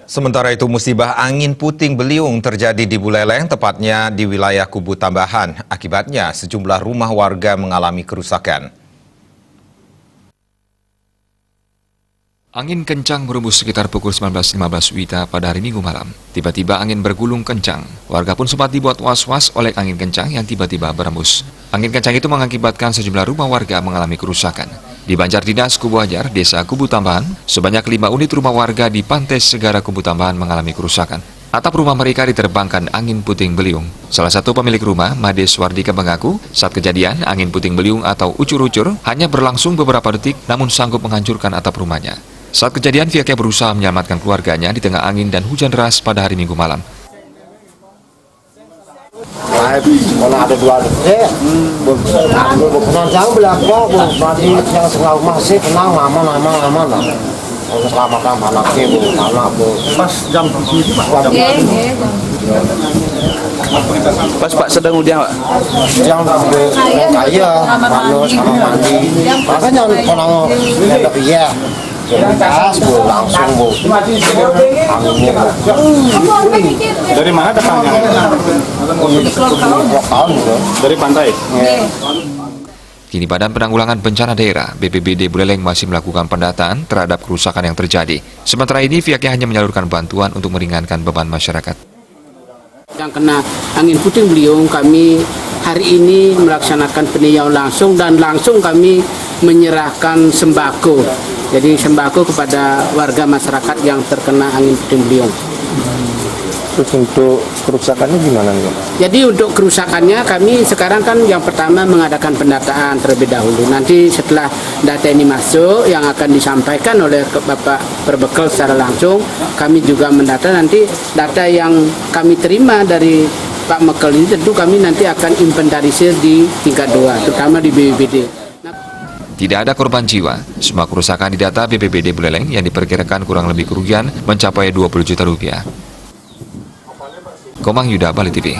Sementara itu musibah angin puting beliung terjadi di Buleleng, tepatnya di wilayah Kubu Tambahan. Akibatnya sejumlah rumah warga mengalami kerusakan. Angin kencang berembus sekitar pukul 19.15 WITA pada hari Minggu malam. Tiba-tiba angin bergulung kencang. Warga pun sempat dibuat was-was oleh angin kencang yang tiba-tiba berembus. Angin kencang itu mengakibatkan sejumlah rumah warga mengalami kerusakan. Di Banjardinas Kubu Ajar, Desa Kubu Tambahan, sebanyak 5 unit rumah warga di Pantai Segara Kubu Tambahan mengalami kerusakan. Atap rumah mereka diterbangkan angin puting beliung. Salah satu pemilik rumah, Made Swardika, mengaku saat kejadian angin puting beliung atau ucur-ucur hanya berlangsung beberapa detik namun sanggup menghancurkan atap rumahnya. Saat kejadian, pihaknya berusaha menyelamatkan keluarganya di tengah angin dan hujan deras pada hari Minggu malam. Kalau ada 2 detik, penanjang belakang, berarti yang sekolah masih tenang, aman lah. Untuk selamatkan anaknya, anak Pas jam 7 itu Pak? Pas Pak sedang udah Pak? yang kaya, manus sama mandi. Makanya orang ada iya. Gas, langsung anginnya. Dari mana datangnya? Lokal gitu. Dari pantai? Kini Badan Penanggulangan Bencana Daerah BPBD Buleleng masih melakukan pendataan terhadap kerusakan yang terjadi. Sementara ini pihaknya hanya menyalurkan bantuan untuk meringankan beban masyarakat. Yang kena angin puting beliung, kami hari ini melaksanakan peninjauan langsung dan langsung kami menyerahkan sembako. Jadi sembako kepada warga masyarakat yang terkena angin puting beliung. Terus untuk kerusakannya gimana nih? Jadi untuk kerusakannya kami sekarang kan yang pertama mengadakan pendataan terlebih dahulu. Nanti setelah data ini masuk yang akan disampaikan oleh Bapak Perbekal secara langsung, kami juga mendata nanti data yang kami terima dari Pak Mekel ini tentu kami nanti akan inventarisir di tingkat 2, terutama di BPBD. Tidak ada korban jiwa. Semua kerusakan di data BPBD Buleleng yang diperkirakan kurang lebih kerugian mencapai 20 juta rupiah. Komang Yuda, Bali TV.